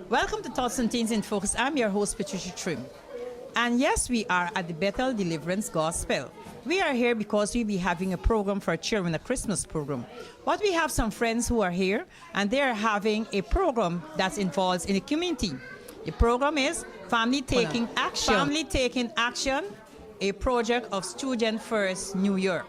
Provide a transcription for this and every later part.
Welcome to Thoughts and Teens in Focus. I'm your host, Patricia Trim. And yes, we are at the Bethel Deliverance Gospel. We are here because we'll be having a program for children, a Christmas program. But we have some friends who are here, and they are having a program that involves in the community. The program is Family Taking Action. Family Taking Action, a project of Student First New York.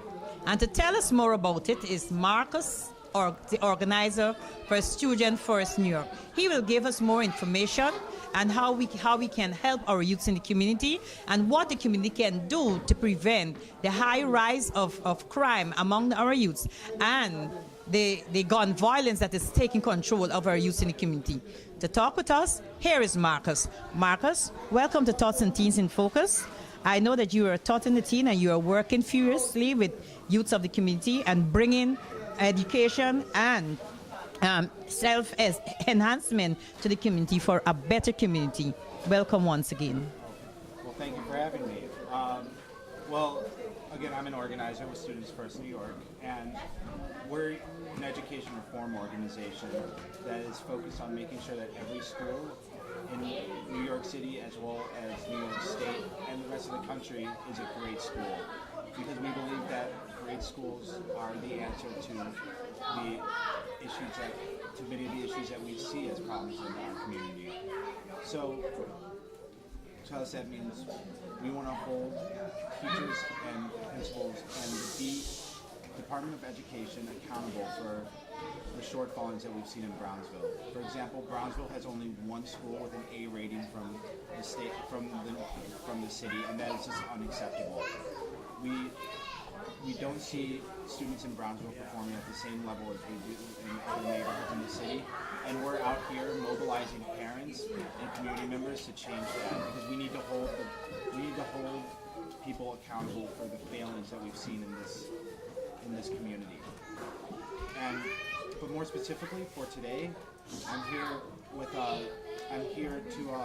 And to tell us more about it is Marcus, or the organizer for Student First New York. He will give us more information and how we can help our youths in the community and what the community can do to prevent the high rise of crime among our youths and the gun violence that is taking control of our youths in the community. To talk with us, here is Marcus. Marcus, welcome to Thoughts and Teens in Focus. I know that you are a thought in the teen and you are working furiously with youths of the community and bringing education and self-enhancement to the community for a better community. Welcome once again. Well, thank you for having me. Again, I'm an organizer with Students First New York, and we're an education reform organization that is focused on making sure that every school in New York City, as well as New York State and the rest of the country, is a great school. Because we believe that great schools are the answer to many of the issues that we see as problems in our community. So to us, that means we want to hold teachers and principals and the Department of Education accountable for the shortfalls that we've seen in Brownsville. For example, Brownsville has only one school with an A rating from the state, from the city, and that is just unacceptable. We don't see students in Brownsville performing at the same level as we do in other neighborhoods in the city, and we're out here mobilizing parents and community members to change that, because we need to hold people accountable for the failings that we've seen in this community. But more specifically for today, I'm here to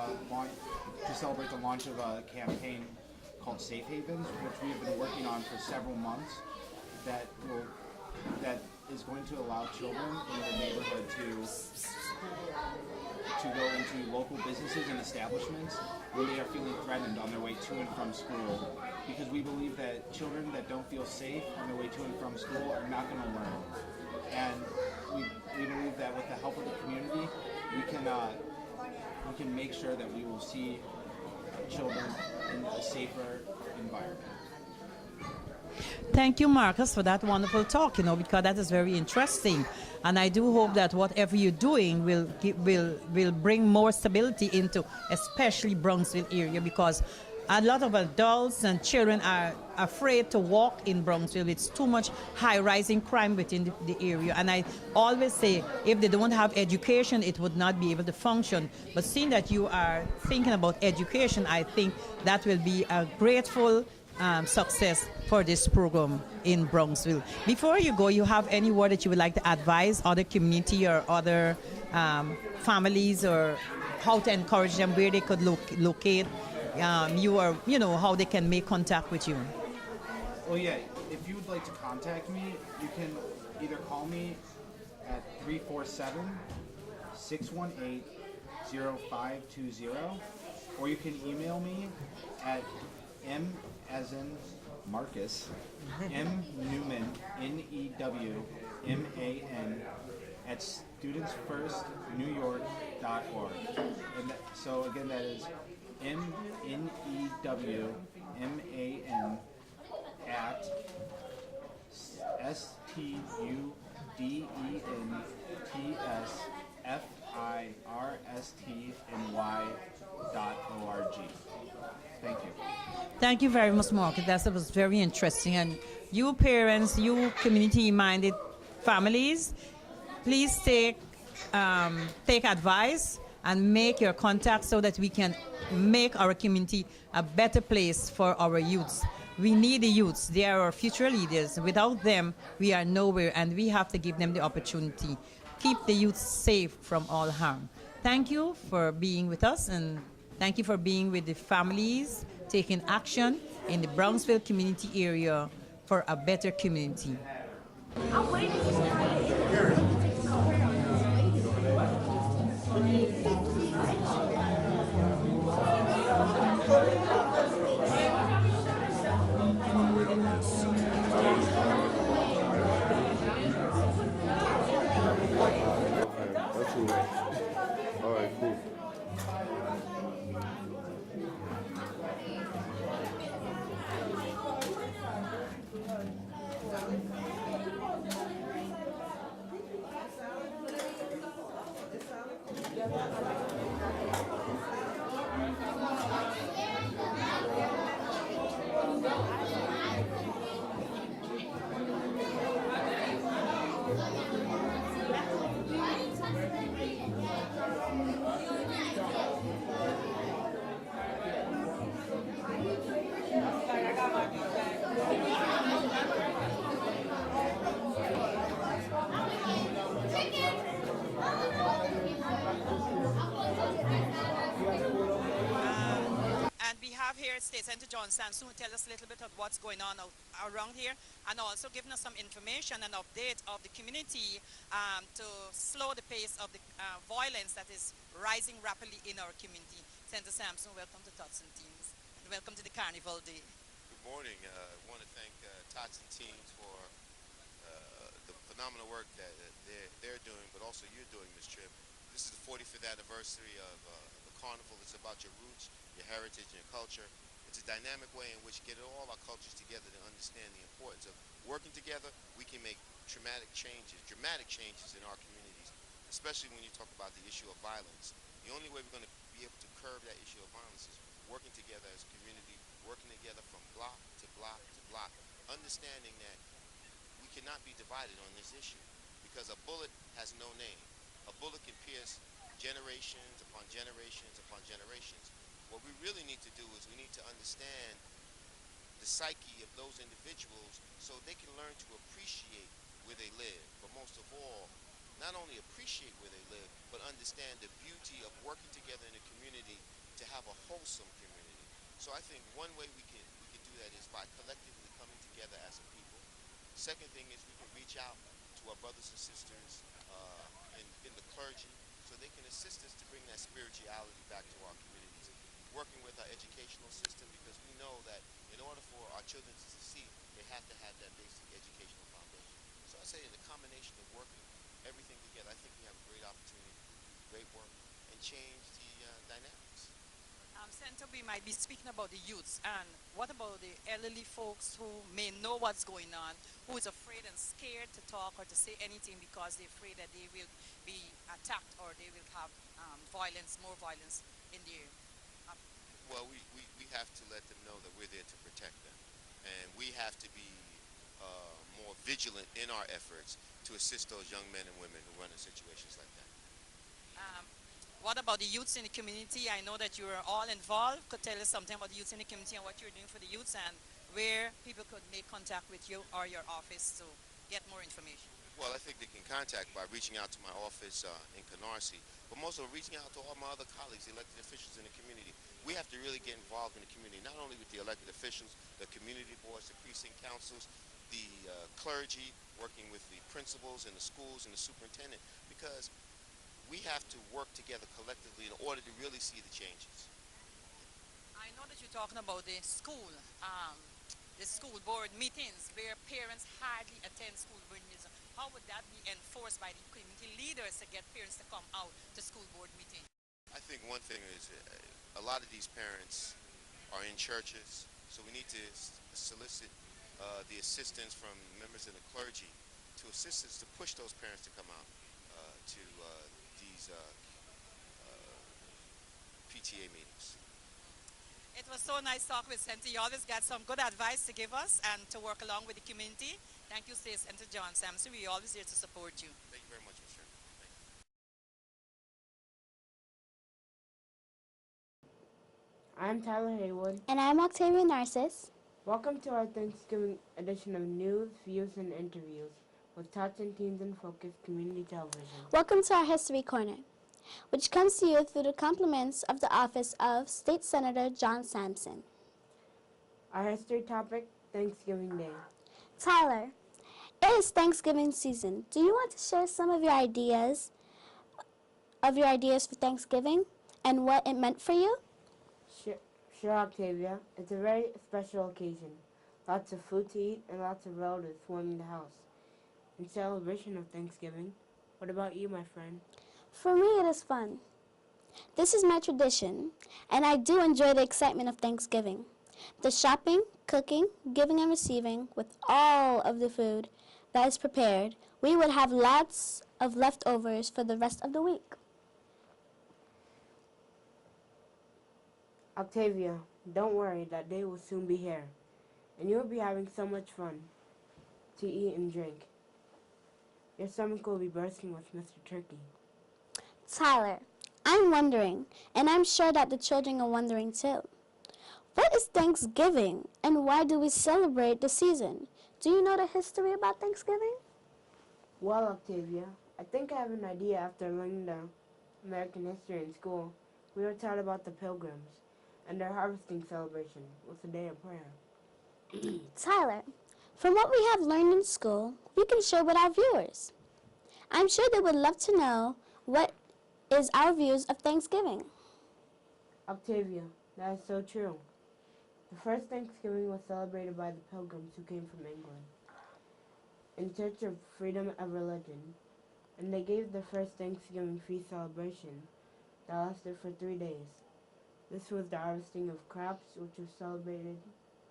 celebrate the launch of a campaign called Safe Havens, which we have been working on for several months, that is going to allow children in the neighborhood to go into local businesses and establishments when they are feeling threatened on their way to and from school. Because we believe that children that don't feel safe on their way to and from school are not going to learn. And we believe that with the help of the community, we can make sure that we will see children in a safer environment. Thank you, Marcus, for that wonderful talk, because that is very interesting. And I do hope that whatever you're doing will bring more stability into especially Bronxville area, because a lot of adults and children are afraid to walk in Bronxville. It's too much high-rising crime within the area. And I always say, if they don't have education, it would not be able to function. But seeing that you are thinking about education, I think that will be a grateful success for this program in Bronxville. Before you go, you have any word that you would like to advise other community or other families, or how to encourage them, where they could locate how they can make contact with you? Well, yeah, if you would like to contact me, you can either call me at 347-618-0520, or you can email me at M as in Marcus, M Newman, NEWMAN, at studentsfirstnewyork.org. And so again, that is MNEWMAN at STUDENTSFIRSTNY.org. Thank you. Thank you very much, Mark. That was very interesting, and You parents, you community-minded families, please take advice and make your contacts so that we can make our community a better place for our youths. We need the youths. They are our future leaders. Without them, we are nowhere, and we have to give them the opportunity. Keep the youth safe from all harm. Thank you for being with us, and thank you for being with the families taking action in the Brownsville community area for a better community. I'm waiting for somebody to That's cool. All right, cool. And we have here State Senator Sampson who tell us a little bit of what's going on around here, and also giving us some information and update of the community to slow the pace of the violence that is rising rapidly in our community. Senator Sampson, welcome to Tots and Teens, and welcome to the Carnival Day. Good morning. I want to thank Tots and Teens for the phenomenal work that they're doing, but also you're doing, Ms. Tripp. This is the 45th anniversary of the Carnival. It's about your roots, your heritage, and your culture. It's a dynamic way in which get all our cultures together to understand the importance of working together. We can make dramatic changes in our communities, especially when you talk about the issue of violence. The only way we're going to be able to curb that issue of violence is working together as a community, working together from block to block to block, understanding that we cannot be divided on this issue because a bullet has no name. A bullet can pierce generations upon generations upon generations. What we really need to do is we need to understand the psyche of those individuals so they can learn to appreciate where they live, but most of all, not only appreciate where they live, but understand the beauty of working together in a community to have a wholesome community. So I think one way we can do that is by collectively coming together as a people. Second thing is we can reach out to our brothers and sisters in the clergy so they can assist us to bring that spirituality back to our communities. Working with our educational system because we know that in order for our children to succeed, they have to have that basic educational foundation. So I say in the combination of working everything together, I think we have a great opportunity to do great work and change the dynamics. Senator, we might be speaking about the youths, and what about the elderly folks who may know what's going on, who is afraid and scared to talk or to say anything because they're afraid that they will be attacked or they will have more violence in their Well, we have to let them know that we're there to protect them. And we have to be more vigilant in our efforts to assist those young men and women who run in situations like that. What about the youths in the community? I know that you are all involved. Could tell us something about the youths in the community and what you're doing for the youths and where people could make contact with you or your office to get more information. Well, I think they can contact by reaching out to my office in Canarsie, but most of all reaching out to all my other colleagues, the elected officials in the community. We have to really get involved in the community, not only with the elected officials, the community boards, the precinct councils, the clergy, working with the principals in the schools and the superintendent, because we have to work together collectively in order to really see the changes. I know that you're talking about the school board meetings where parents hardly attend school board meetings. How would that be enforced by the community leaders to get parents to come out to school board meetings? I think one thing is a lot of these parents are in churches, so we need to solicit the assistance from members of the clergy to assist us to push those parents to come out to these PTA meetings. It was so nice talking with Senator. You always got some good advice to give us and to work along with the community. Thank you, State Senator John Sampson. We're always here to support you. Thank you very much, Ms. Chairman. Thank you. I'm Tyler Haywood. And I'm Octavia Narcissus. Welcome to our Thanksgiving edition of News, Views, and Interviews with Tots and Teens in Focus Community Television. Welcome to our History Corner, which comes to you through the compliments of the office of State Senator John Sampson. Our history topic, Thanksgiving Day. Tyler, it is Thanksgiving season. Do you want to share some of your ideas for Thanksgiving and what it meant for you? Sure, Octavia. It's a very special occasion. Lots of food to eat and lots of relatives swarming the house. In celebration of Thanksgiving, what about you, my friend? For me, it is fun. This is my tradition, and I do enjoy the excitement of Thanksgiving. The shopping, cooking, giving and receiving, with all of the food that is prepared, we would have lots of leftovers for the rest of the week. Octavia, don't worry, that day will soon be here, and you'll be having so much fun to eat and drink. Your stomach will be bursting with Mr. Turkey. Tyler, I'm wondering, and I'm sure that the children are wondering too. What is Thanksgiving, and why do we celebrate the season? Do you know the history about Thanksgiving? Well, Octavia, I think I have an idea after learning the American history in school. We were taught about the Pilgrims and their harvesting celebration was a day of prayer. Tyler, from what we have learned in school, we can share with our viewers. I'm sure they would love to know what is our views of Thanksgiving. Octavia, that is so true. The first Thanksgiving was celebrated by the Pilgrims who came from England in search of freedom of religion, and they gave the first Thanksgiving feast celebration that lasted for 3 days. This was the harvesting of crops, which was celebrated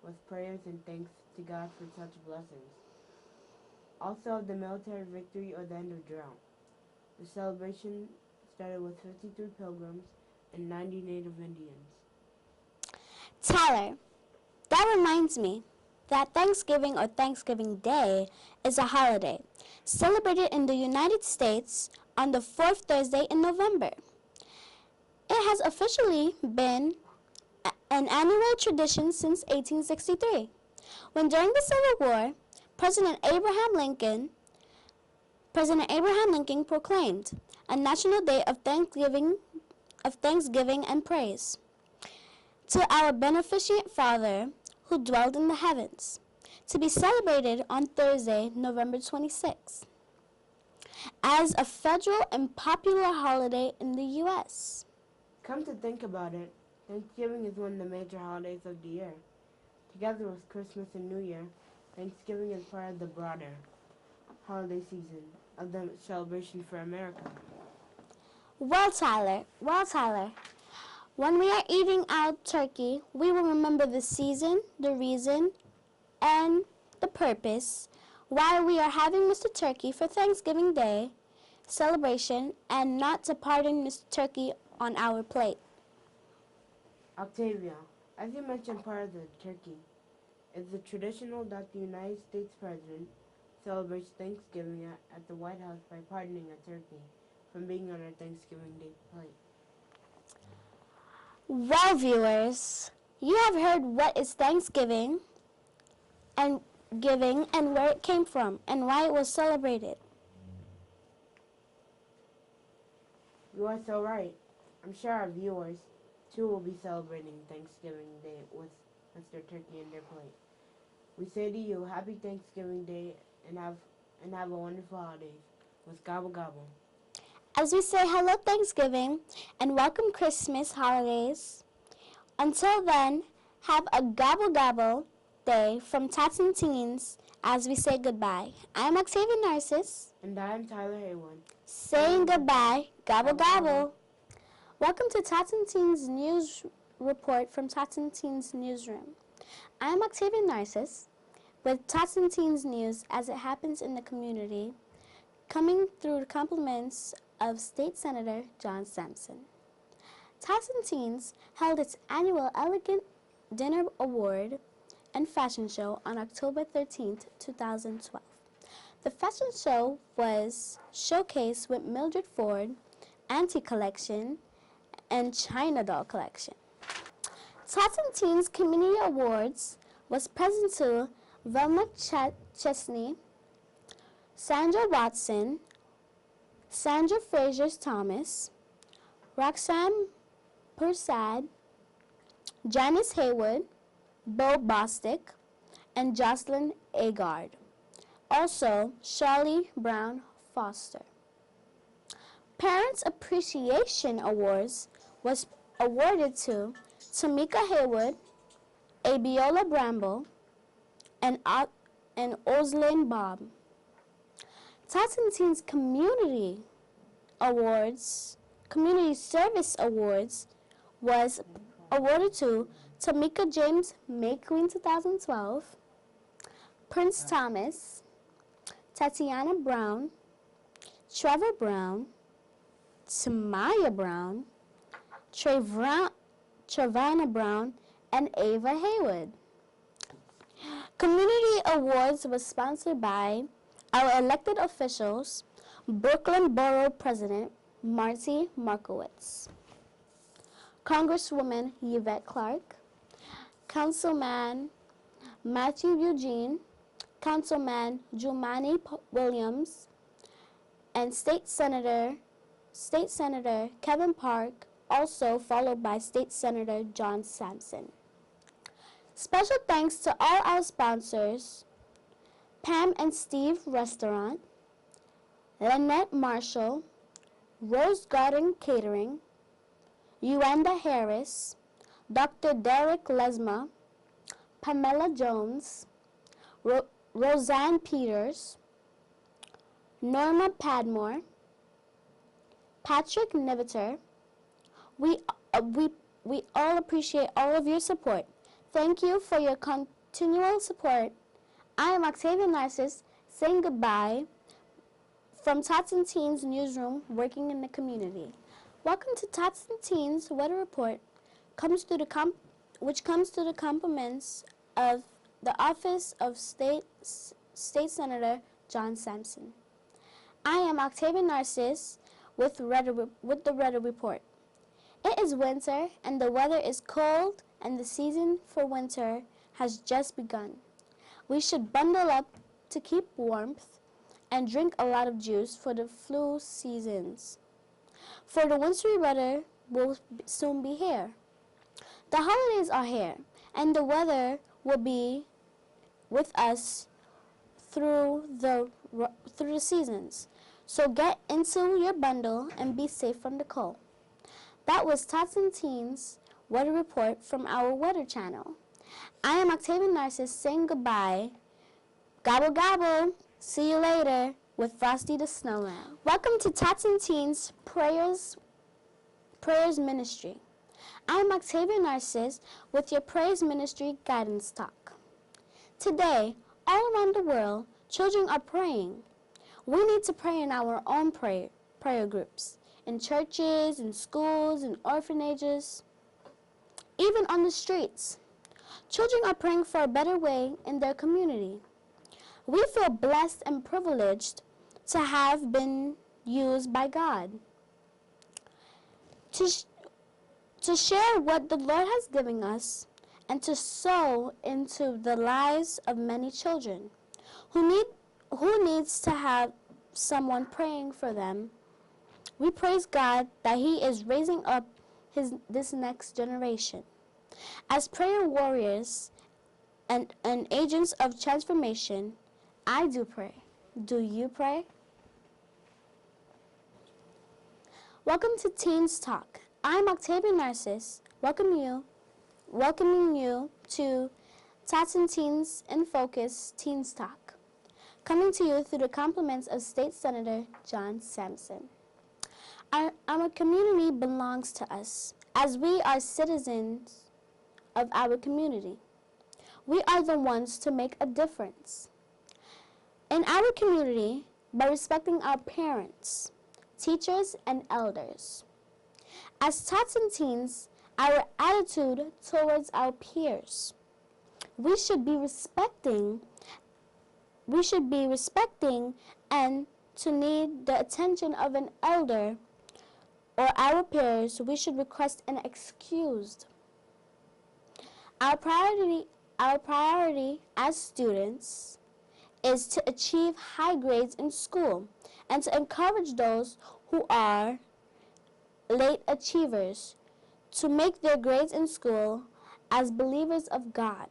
with prayers and thanks to God for such blessings. Also, the military victory or the end of drought. The celebration started with 53 pilgrims and 90 native Indians. Tyler, that reminds me that Thanksgiving or Thanksgiving Day is a holiday celebrated in the United States on the fourth Thursday in November. It has officially been an annual tradition since 1863, when during the Civil War, President Abraham Lincoln proclaimed a national day of Thanksgiving and praise to our beneficent Father who dwelled in the heavens, to be celebrated on Thursday, November 26th, as a federal and popular holiday in the U.S. Come to think about it, Thanksgiving is one of the major holidays of the year. Together with Christmas and New Year, Thanksgiving is part of the broader holiday season of the celebration for America. Well, Tyler, when we are eating our turkey, we will remember the season, the reason, and the purpose why we are having Mr. Turkey for Thanksgiving Day celebration, and not to pardon Mr. Turkey on our plate. Octavia, as you mentioned part of the turkey, it's a traditional that the United States President celebrates Thanksgiving at the White House by pardoning a turkey from being on our Thanksgiving Day plate. Well, viewers, you have heard what is Thanksgiving and giving and where it came from and why it was celebrated. You are so right. I'm sure our viewers, too, will be celebrating Thanksgiving Day with Mr. Turkey in their plate. We say to you, Happy Thanksgiving Day and have a wonderful holiday with Gobble Gobble. As we say hello Thanksgiving and welcome Christmas holidays, until then, have a Gobble Gobble day from Tots and Teens as we say goodbye. I'm Octavia Narcissus. And I'm Tyler Haywood. Saying goodbye, gobble gobble. Welcome to Tots and Teens News Report from Tots and Teens Newsroom. I'm Octavia Narcissus with Tots and Teens News as it happens in the community, coming through the compliments of State Senator John Sampson. Tyson Teens held its annual Elegant Dinner Award and Fashion Show on October 13th, 2012. The fashion show was showcased with Mildred Ford, Auntie Collection, and China Doll Collection. Tyson Teens Community Awards was present to Velma Chesney, Sandra Watson, Sandra Fraser-Thomas, Roxanne Persad, Janice Haywood, Bo Bostic, and Jocelyn Agard. Also, Charlie Brown Foster. Parents Appreciation Awards was awarded to Tamika Haywood, Abiola Bramble, and Oslin Bob. Tyson Teens Community Service Awards was awarded to Tamika James May Queen 2012, Prince Thomas, Tatiana Brown, Trevor Brown, Tamaya Brown, Travana Brown, and Ava Haywood. Community Awards was sponsored by our elected officials, Brooklyn Borough President Marty Markowitz, Congresswoman Yvette Clark, Councilman Matthew Eugene, Councilman Jumani Williams, and State Senator Kevin Park, also followed by State Senator John Sampson. Special thanks to all our sponsors, Pam and Steve Restaurant, Lynette Marshall, Rose Garden Catering, Uenda Harris, Dr. Derek Lesma, Pamela Jones, Roseanne Peters, Norma Padmore, Patrick Niviter. We all appreciate all of your support. Thank you for your continual support. I am Octavia Narcissus saying goodbye from Tots and Teens Newsroom, working in the community. Welcome to Tots and Teens Weather Report, which comes to the compliments of the Office of State Senator John Sampson. I am Octavia Narcissus with the Weather Report. It is winter and the weather is cold and the season for winter has just begun. We should bundle up to keep warmth and drink a lot of juice for the flu seasons. For the wintry weather will soon be here. The holidays are here and the weather will be with us through the seasons. So get into your bundle and be safe from the cold. That was Tots and Teens Weather Report from our Weather Channel. I am Octavia Narcissus saying goodbye. Gobble gobble. See you later with Frosty the Snowman. Welcome to Tots and Teens Prayers Ministry. I am Octavia Narcissus with your Prayers Ministry Guidance Talk. Today, all around the world, children are praying. We need to pray in our own prayer groups, in churches, in schools, in orphanages, even on the streets. Children are praying for a better way in their community. We feel blessed and privileged to have been used by God to share what the Lord has given us and to sow into the lives of many children who needs to have someone praying for them. We praise God that He is raising up this next generation. As prayer warriors and agents of transformation, I do pray. Do you pray? Welcome to Teens Talk. I'm Octavia Narcissus, welcoming you to Tots and Teens in Focus Teens Talk, coming to you through the compliments of State Senator John Sampson. Our community belongs to us, as we are citizens of our community. We are the ones to make a difference in our community by respecting our parents, teachers, and elders. As tots and teens, our attitude towards our peers. We should be respecting and to need the attention of an elder or our peers, we should request an excused. Our priority as students is to achieve high grades in school and to encourage those who are late achievers to make their grades in school as believers of God.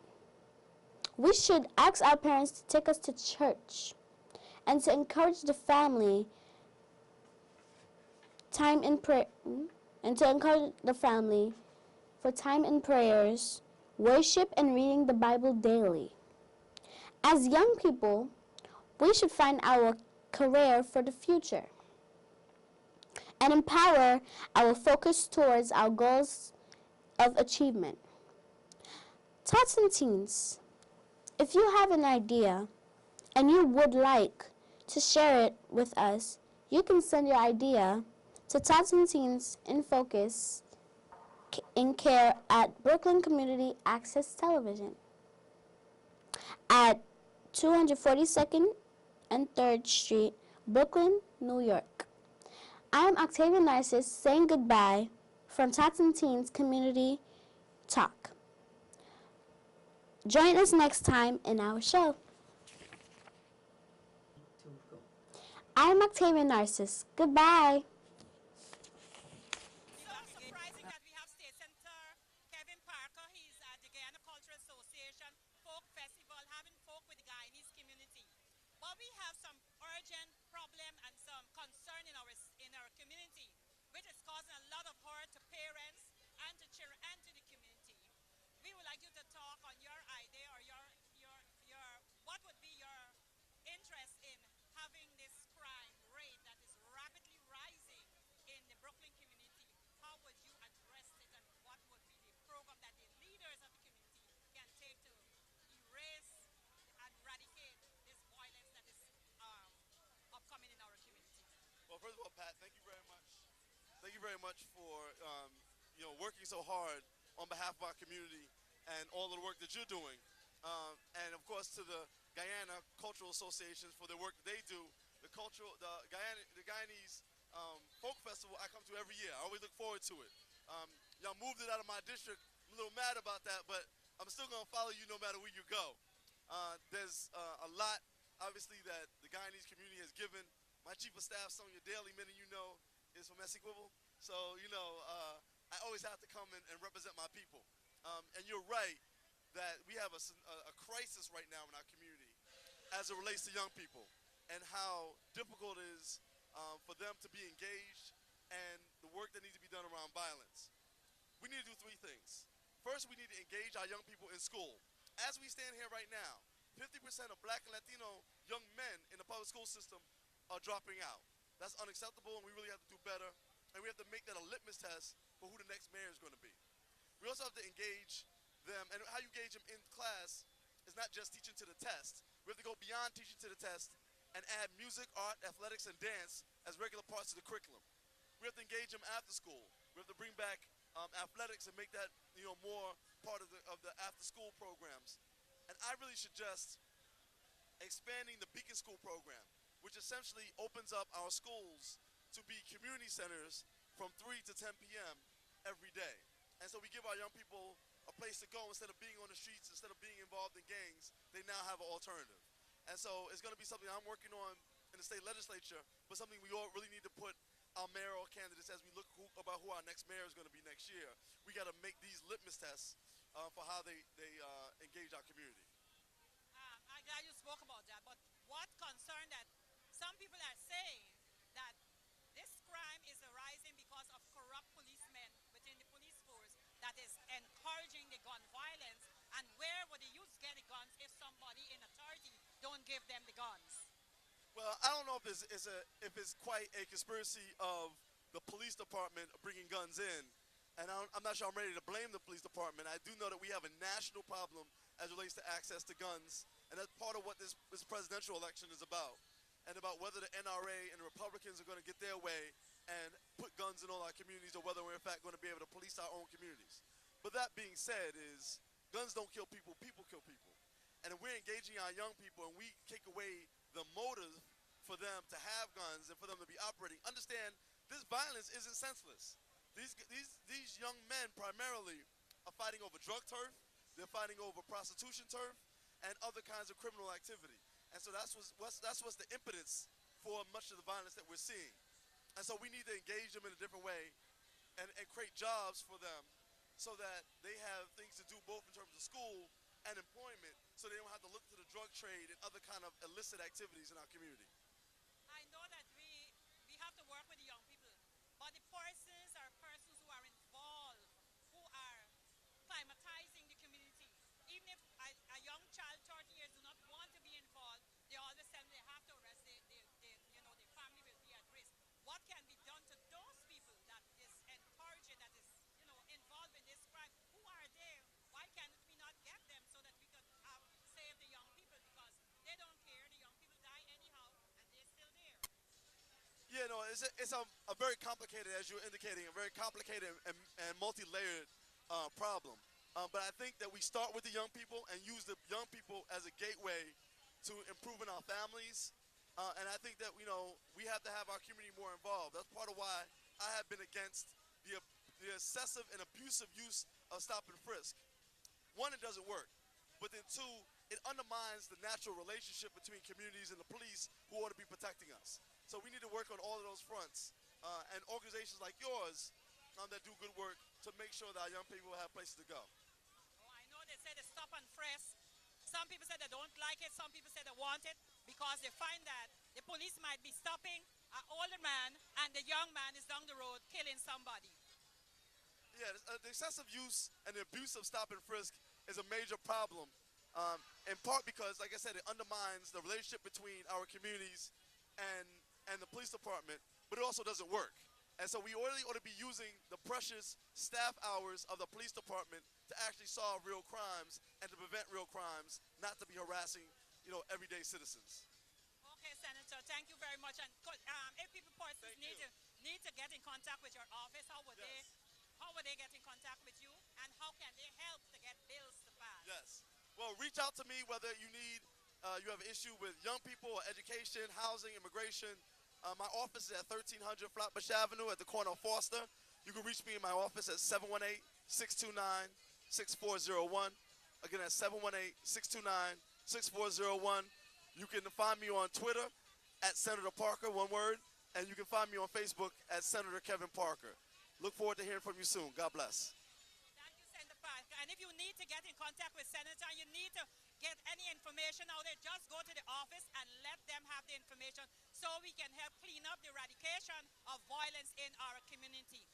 We should ask our parents to take us to church and to encourage the family time in prayer and to encourage the family for time in prayers, worship, and reading the Bible daily. As young people, we should find our career for the future and empower our focus towards our goals of achievement. Tots and teens, if you have an idea and you would like to share it with us, you can send your idea to Tots and Teens in Focus in care at Brooklyn Community Access Television at 242nd and 3rd Street, Brooklyn, New York. I am Octavia Narcissus saying goodbye from Tots and Teens Community Talk. Join us next time in our show. I am Octavia Narcissus. Goodbye. So surprising that we have State Senator Kevin Parker. He's at the Guyana Cultural Association Folk Festival, having folk with the Guyanese community. But we have some urgent problem and some concern in our community, which is causing a lot of hurt to parents and to children and to the community. We would like you to talk on your idea or your what would be your interest in having this crime rate that is rapidly rising in the Brooklyn community. How would you address it, and what would be the program that the leaders of the community can take to erase and eradicate this violence that is upcoming in our community? Well, first of all, Pat, thank you very much. Thank you very much for working so hard on behalf of our community and all of the work that you're doing. And of course to the Guyana Cultural Associations for their work that they do. The Guyanese Folk Festival I come to every year. I always look forward to it. Y'all moved it out of my district. I'm a little mad about that, but I'm still going to follow you no matter where you go. There's a lot, obviously, that the Guyanese community has given. My chief of staff, Sonia Daly, many of you know, is from Essequibo. So, I always have to come and represent my people. And you're right that we have a crisis right now in our community as it relates to young people and how difficult it is for them to be engaged and the work that needs to be done around violence. We need to do three things. First, we need to engage our young people in school. As we stand here right now, 50% of Black and Latino young men in the public school system are dropping out. That's unacceptable, and we really have to do better. And we have to make that a litmus test for who the next mayor is going to be. We also have to engage them, and how you engage them in class is not just teaching to the test. We have to go beyond teaching to the test and add music, art, athletics, and dance as regular parts of the curriculum. We have to engage them after school. We have to bring back athletics and make that more part of the after school programs. And I really suggest expanding the Beacon School program, which essentially opens up our schools to be community centers from 3 to 10 p.m. every day. And so we give our young people a place to go instead of being on the streets, instead of being involved in gangs. They now have an alternative. And so it's going to be something I'm working on in the state legislature, but something we all really need to put our mayoral candidates as we look about who our next mayor is going to be next year. We got to make these litmus tests for how they engage our community. I'm glad you spoke about that, but what concern that some people are saying that this crime is arising because of corrupt policemen within the police force that is encouraging the gun violence, and where would the youth get the guns if somebody in authority don't give them the guns? Well, I don't know if it's quite a conspiracy of the police department bringing guns in, and I'm not sure I'm ready to blame the police department. I do know that we have a national problem as it relates to access to guns, and that's part of what this presidential election is about. and about whether the NRA and the Republicans are going to get their way and put guns in all our communities, or whether we're in fact going to be able to police our own communities. But that being said, is guns don't kill people, people kill people. And if we're engaging our young people and we take away the motive for them to have guns and for them to be operating, understand this violence isn't senseless. These young men primarily are fighting over drug turf, they're fighting over prostitution turf, and other kinds of criminal activity. And so that's what's the impetus for much of the violence that we're seeing. And so we need to engage them in a different way and create jobs for them so that they have things to do both in terms of school and employment, so they don't have to look to the drug trade and other kind of illicit activities in our community. I know that we have to work with the young people, but the persons are persons who are involved, who are climatizing the community. Even if a young child, 30 years, do not want to be involved, they always tell them they have to arrest, their family will be at risk. What can be done to those people that is encouraging, that is, involved in this crime? Who are they? Why can't we not get them so that we could save the young people? Because they don't care, the young people die anyhow, and they're still there. Yeah, no, it's a very complicated, as you were indicating, a very complicated and multi-layered problem. But I think that we start with the young people and use the young people as a gateway to improving our families. And I think that, we have to have our community more involved. That's part of why I have been against the excessive and abusive use of stop and frisk. One, it doesn't work. But then two, it undermines the natural relationship between communities and the police who ought to be protecting us. So we need to work on all of those fronts. And organizations like yours that do good work to make sure that our young people have places to go. Oh, I know they say they stop and frisk. Some people say they don't like it, some people say they want it, because they find that the police might be stopping an older man and the young man is down the road killing somebody. Yeah, the excessive use and the abuse of stop and frisk is a major problem, in part because, like I said, it undermines the relationship between our communities and the police department, but it also doesn't work. And so we really ought to be using the precious staff hours of the police department to actually solve real crimes and to prevent real crimes, not to be harassing, everyday citizens. Okay, Senator, thank you very much. And if people persons need to get in contact with your office, how would they get in contact with you, and how can they help to get bills to pass? Yes. Well, reach out to me whether you have an issue with young people or education, housing, immigration. My office is at 1300 Flatbush Avenue at the corner of Foster. You can reach me in my office at 718-629-6401. Again, at 718-629-6401. You can find me on Twitter at Senator Parker, one word, and you can find me on Facebook at Senator Kevin Parker. Look forward to hearing from you soon. God bless. Thank you, Senator Parker. And if you need to get in contact with Senator, you need to get any information out there, just go to the office and let them have the information so we can help clean up the eradication of violence in our community.